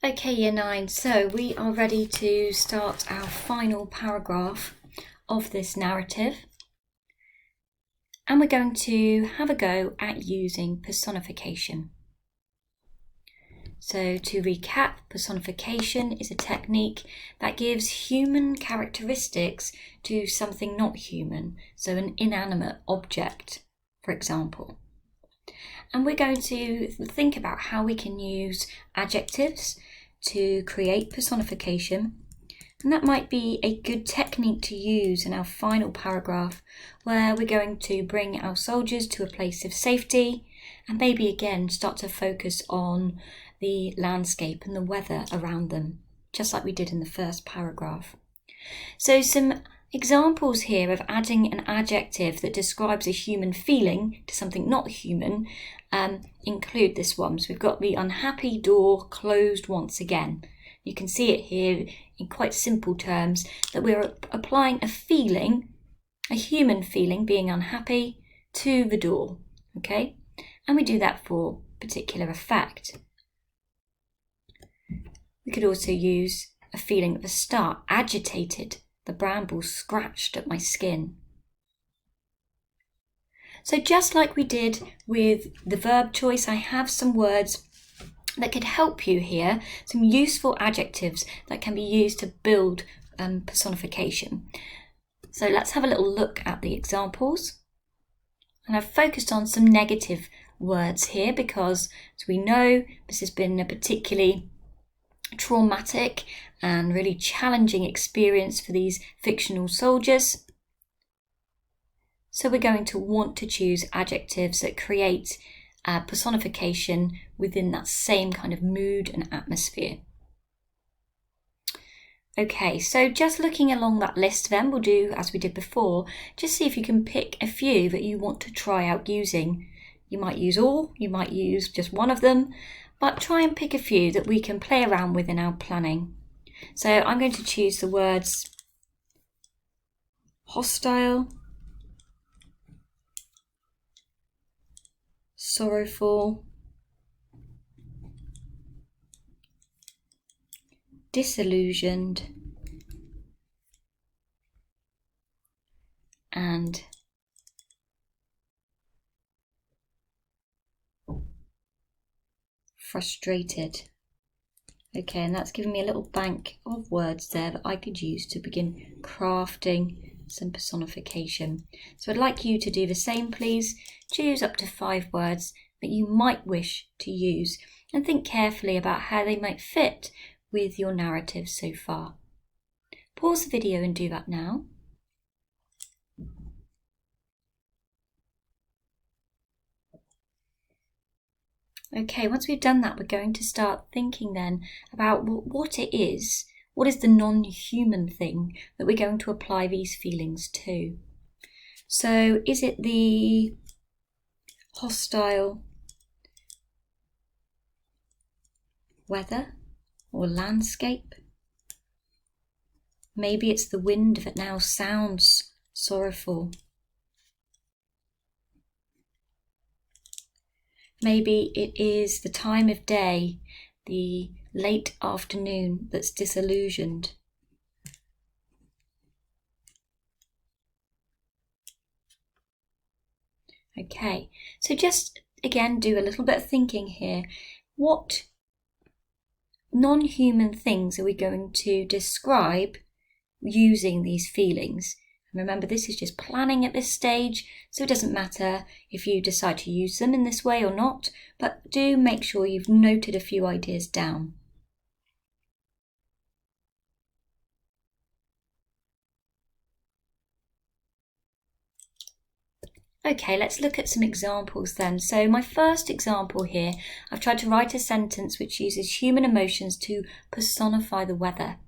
Okay, Year 9, so we are ready to start our final paragraph of this narrative. And we're going to have a go at using personification. So to recap, personification is a technique that gives human characteristics to something not human, so an inanimate object, for example. And we're going to think about how we can use adjectives to create personification. And that might be a good technique to use in our final paragraph, where we're going to bring our soldiers to a place of safety and maybe again start to focus on the landscape and the weather around them, just like we did in the first paragraph. So some examples here of adding an adjective that describes a human feeling to something not human include this one. So we've got the unhappy door closed once again. You can see it here in quite simple terms that we're applying a feeling, a human feeling, being unhappy, to the door, okay? And we do that for particular effect. We could also use a feeling at the start, agitated, the brambles scratched at my skin. So just like we did with the verb choice, I have some words that could help you here, some useful adjectives that can be used to build personification. So let's have a little look at the examples. And I've focused on some negative words here because, as we know, this has been a particularly traumatic and really challenging experience for these fictional soldiers. So we're going to want to choose adjectives that create personification within that same kind of mood and atmosphere. Okay, so just looking along that list then, we'll do as we did before, just see if you can pick a few that you want to try out using. You might use all, you might use just one of them, but try and pick a few that we can play around with in our planning. So I'm going to choose the words hostile, sorrowful, disillusioned, and frustrated. Okay, and that's given me a little bank of words there that I could use to begin crafting some personification. So I'd like you to do the same, please. Choose up to 5 words that you might wish to use and think carefully about how they might fit with your narrative so far. Pause the video and do that now. Okay, once we've done that, we're going to start thinking then about what it is. What is the non-human thing that we're going to apply these feelings to? So is it the hostile weather or landscape? Maybe it's the wind that now sounds sorrowful. Maybe it is the time of day, the late afternoon that's disillusioned. Okay, so just again do a little bit of thinking here. What non-human things are we going to describe using these feelings? And remember, this is just planning at this stage, so it doesn't matter if you decide to use them in this way or not, but do make sure you've noted a few ideas down. Okay, let's look at some examples then. So my first example here, I've tried to write a sentence which uses human emotions to personify the weather.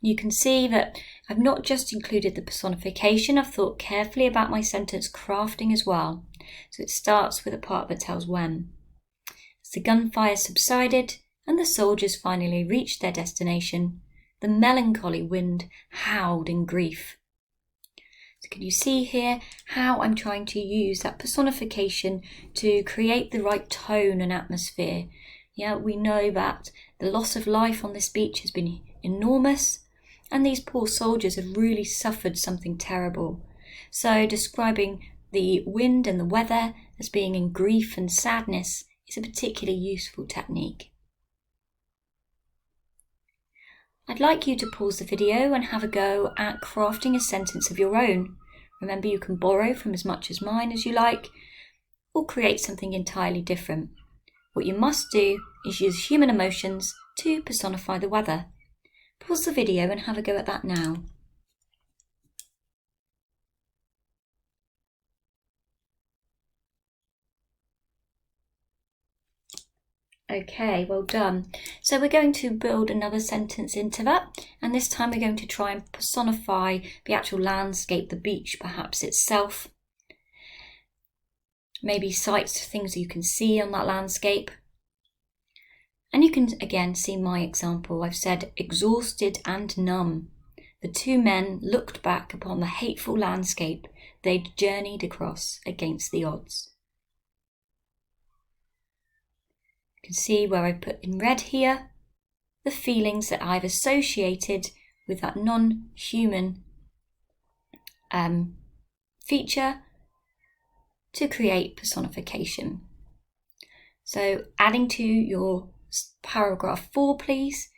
You can see that I've not just included the personification, I've thought carefully about my sentence crafting as well. So it starts with a part that tells when. As the gunfire subsided and the soldiers finally reached their destination, the melancholy wind howled in grief. So can you see here how I'm trying to use that personification to create the right tone and atmosphere? Yeah, we know that the loss of life on this beach has been enormous, and these poor soldiers have really suffered something terrible. So describing the wind and the weather as being in grief and sadness is a particularly useful technique. I'd like you to pause the video and have a go at crafting a sentence of your own. Remember, you can borrow from as much as mine as you like, or create something entirely different. What you must do is use human emotions to personify the weather. Pause the video and have a go at that now. Okay, well done. So we're going to build another sentence into that, and this time we're going to try and personify the actual landscape, the beach perhaps itself. Maybe sights, things you can see on that landscape. And you can again see my example. I've said exhausted and numb. The two men looked back upon the hateful landscape they'd journeyed across against the odds. You can see where I put in red here the feelings that I've associated with that non-human feature to create personification. So adding to your paragraph 4, please,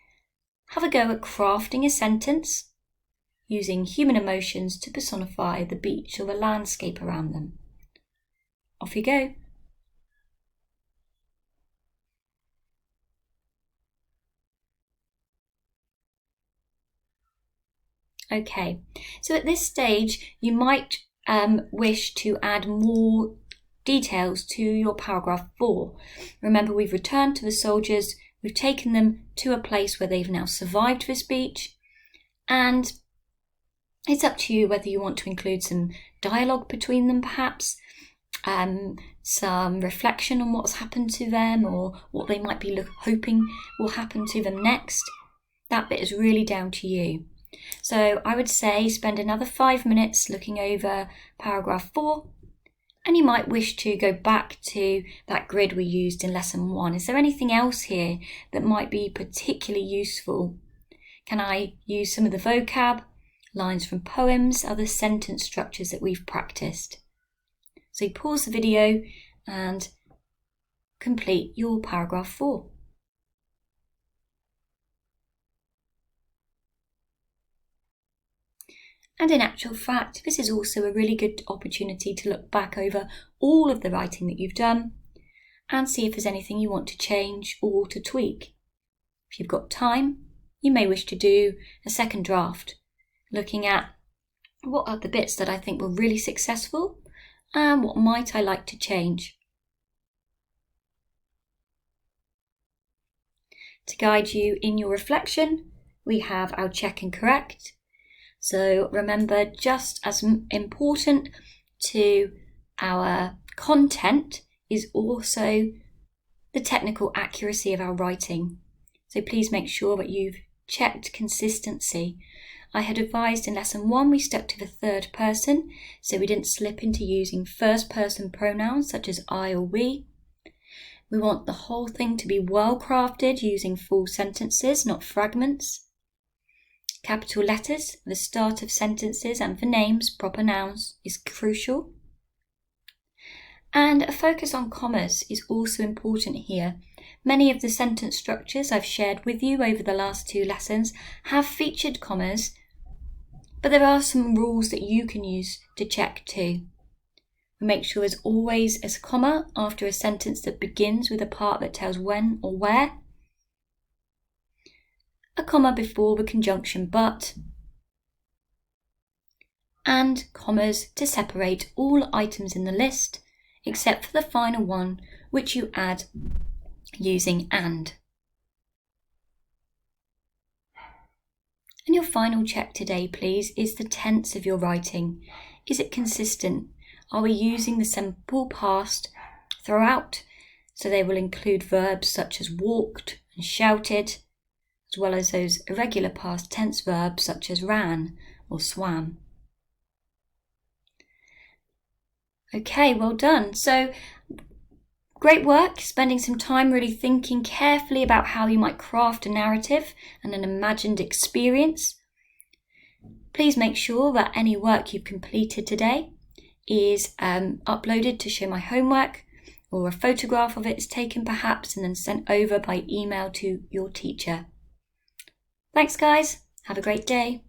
have a go at crafting a sentence using human emotions to personify the beach or the landscape around them. Off you go. Okay, so at this stage you might wish to add more details to your paragraph 4. Remember, we've returned to the soldiers, we've taken them to a place where they've now survived this beach, and it's up to you whether you want to include some dialogue between them perhaps, some reflection on what's happened to them or what they might be hoping will happen to them next. That bit is really down to you. So I would say spend another 5 minutes looking over paragraph 4, and you might wish to go back to that grid we used in lesson 1. Is there anything else here that might be particularly useful? Can I use some of the vocab, lines from poems, other sentence structures that we've practiced? So pause the video and complete your paragraph 4. And in actual fact, this is also a really good opportunity to look back over all of the writing that you've done and see if there's anything you want to change or to tweak. If you've got time, you may wish to do a second draft, looking at what are the bits that I think were really successful and what might I like to change. To guide you in your reflection, we have our check and correct. So remember, just as important to our content is also the technical accuracy of our writing. So please make sure that you've checked consistency. I had advised in lesson 1 we stuck to the third person, so we didn't slip into using first person pronouns such as I or we. We want the whole thing to be well crafted using full sentences, not fragments. Capital letters at the start of sentences and for names, proper nouns, is crucial. And a focus on commas is also important here. Many of the sentence structures I've shared with you over the last 2 lessons have featured commas, but there are some rules that you can use to check too. Make sure there's always a comma after a sentence that begins with a part that tells when or where, a comma before the conjunction but, and commas to separate all items in the list except for the final one, which you add using and. And your final check today, please, is the tense of your writing. Is it consistent? Are we using the simple past throughout? So they will include verbs such as walked and shouted, as well as those irregular past tense verbs such as ran or swam. Okay, well done. So Great work, spending some time really thinking carefully about how you might craft a narrative and an imagined experience. Please make sure that any work you've completed today is uploaded to show my homework, or a photograph of it is taken perhaps and then sent over by email to your teacher. Thanks guys, have a great day.